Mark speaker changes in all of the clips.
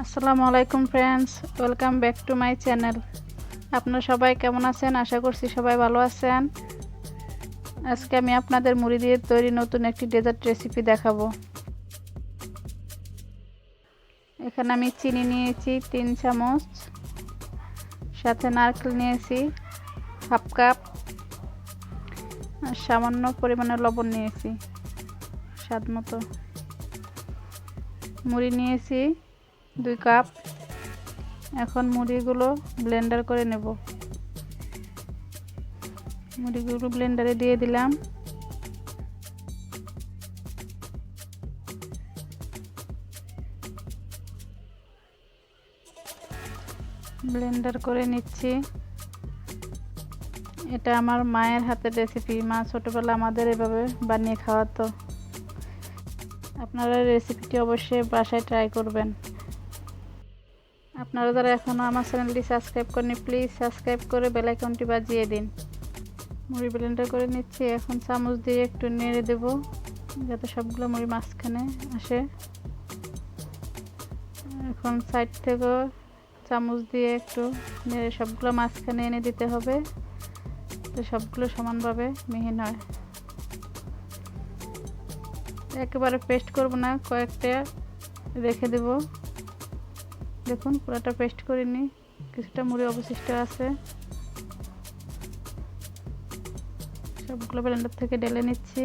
Speaker 1: আসসালামু আলাইকুম friends, welcome back to my channel. আপনারা সবাই কেমন আছেন? আশা করছি সবাই ভালো আছেন। আজকে আমি আপনাদের মুড়ি দিয়ে তৈরি নতুন একটি ডেজার্ট রেসিপি দেখাবো। এখানে আমি চিনি নিয়েছি 3 চামচ, সাথে নারকেল নিয়েছি হাফ কাপ, আর সামান্য পরিমাণে লবণ নিয়েছি স্বাদ মতো। মুড়ি নিয়েছি 2 কাপ। এখন মুড়িগুলো ব্লেন্ডার করে নেব। মুড়িগুলো ব্লেন্ডারে দিয়ে দিলাম। ব্লেন্ডার করে নিচ্ছি। এটা আমার মায়ের হাতের রেসিপি। মা ছোটবেলা আমাদের এভাবে বানিয়ে খাওয়াতো। আপনারা রেসিপিটি অবশ্যই বাসায় ট্রাই করবেন। আপনারা যারা এখনও আমার চ্যানেলটি সাবস্ক্রাইব করেনি, প্লিজ সাবস্ক্রাইব করে বেল আইকনটি বাজিয়ে দিন। মুড়ি ব্লেন্ডার করে নিচ্ছি। এখন চামচ দিয়ে একটু নেড়ে দেব যাতে সবগুলো মুড়ি মাঝখানে আসে। এখন সাইড থেকে চামচ দিয়ে একটু নেড়ে সবগুলো মাঝখানে এনে দিতে হবে, তো সবগুলো সমানভাবে মিহি হয়। একেবারে পেস্ট করব না, কয়েকটা রেখে দেব। দেখুন পুরোটা পেস্ট করিনি, কিছুটা মুড়ি অবশিষ্ট আছে। সবগুলো ব্লেন্ডার থেকে ঢেলে নিচ্ছি।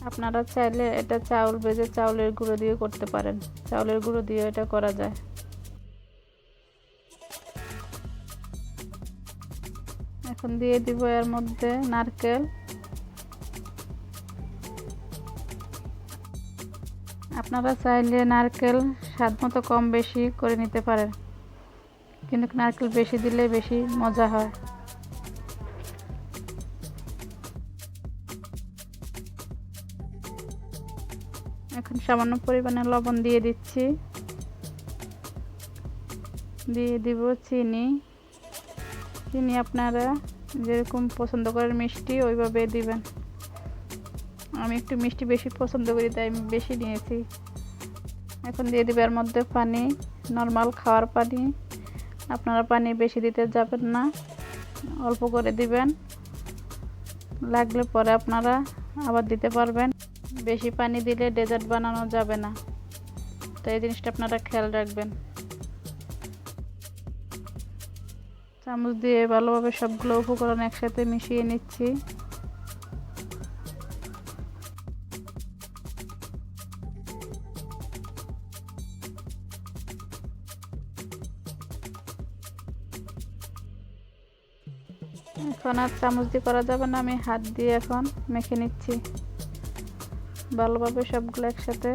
Speaker 1: আপনারা চাইলে এটা চাউল ভেজে চাউলের গুঁড়ো দিয়ে করতে পারেন। চাউলের গুঁড়ো দিয়ে এটা করা যায়। এখন দিয়ে দিব এর মধ্যে নারকেল। আপনারা চাইলে নারকেল স্বাদ মতো কম বেশি করে নিতে পারেন, কিন্তু নারকেল বেশি দিলে বেশি মজা হয়। এখন সামান্য পরিমাণে লবণ দিয়ে দিচ্ছি। দিয়ে দিব চিনি। চিনি আপনারা যেরকম পছন্দ করেন মিষ্টি ওইভাবে দিবেন। আমি একটু মিষ্টি বেশি পছন্দ করি, তাই আমি বেশি নিয়েছি। এখন দিয়ে দিব এর মধ্যে পানি, নর্মাল খাওয়ার পানি। আপনারা পানি বেশি দিতে যাবেন না, অল্প করে দিবেন। লাগলে পরে আপনারা আবার দিতে পারবেন। বেশি পানি দিলে ডেজার্ট বানানো যাবে না, তো এই জিনিসটা আপনারা খেয়াল রাখবেন। চামচ দিয়ে ভালোভাবে সবগুলো উপকরণ একসাথে মিশিয়ে নিচ্ছি। এখন আর চামচ দিয়ে করা যাবে না, আমি হাত দিয়ে এখন মেখে নিচ্ছি। ভালোভাবে সবগুলো একসাথে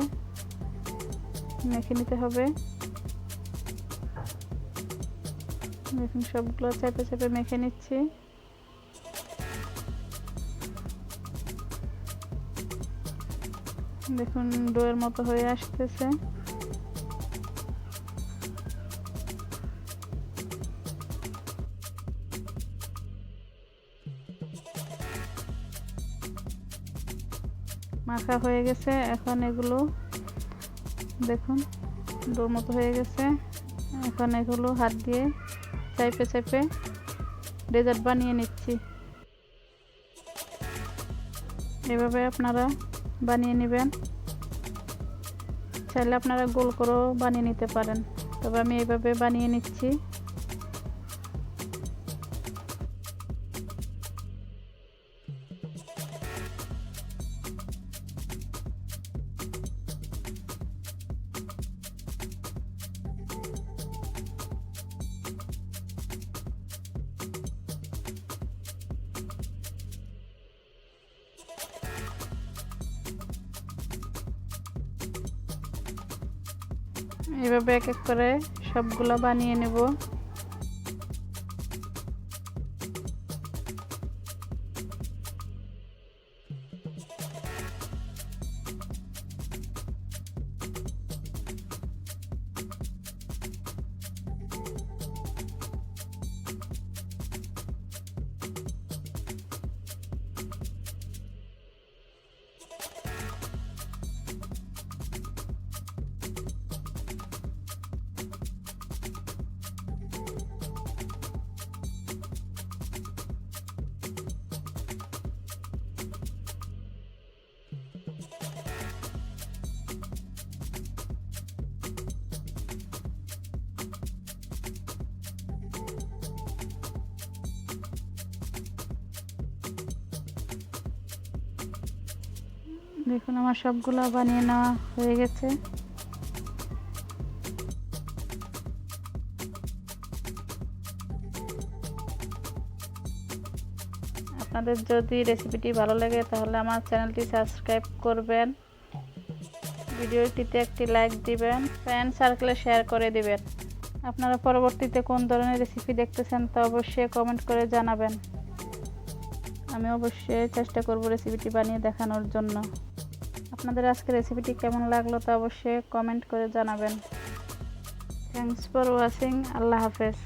Speaker 1: মেখে নিতে হবে। দেখুন সবগুলো চেপে চেপে মেখে নিচ্ছি। দেখুন ডোয়ের মতো হয়ে আসতেছে। মাখা হয়ে গেছে। এখন এগুলো দেখুন ডোর মতো হয়ে গেছে। এখন এগুলো হাত দিয়ে চেপে চেপে ডেজার্ট বানিয়ে নিচ্ছি। এভাবে আপনারা বানিয়ে নেবেন। চাইলে আপনারা গোল করেও বানিয়ে নিতে পারেন, তবে আমি এইভাবে বানিয়ে নিচ্ছি। এভাবে এক এক করে সবগুলো বানিয়ে নেব। দেখুন আমার সবগুলো বানিয়ে নেওয়া হয়ে গেছে। আপনাদের যদি রেসিপিটি ভালো লাগে তাহলে আমার চ্যানেলটি সাবস্ক্রাইব করবেন, ভিডিওটিতে একটি লাইক দিবেন, ফ্রেন্ড সার্কেলে শেয়ার করে দিবেন। আপনারা পরবর্তীতে কোন ধরনের রেসিপি দেখতেছেন তা অবশ্যই কমেন্ট করে জানাবেন। আমি অবশ্যই চেষ্টা করব রেসিপিটি বানিয়ে দেখানোর জন্য। আপনাদের আজকে রেসিপিটি কেমন লাগলো তা অবশ্যই কমেন্ট করে জানাবেন। Thanks for watching. আল্লাহ হাফেজ।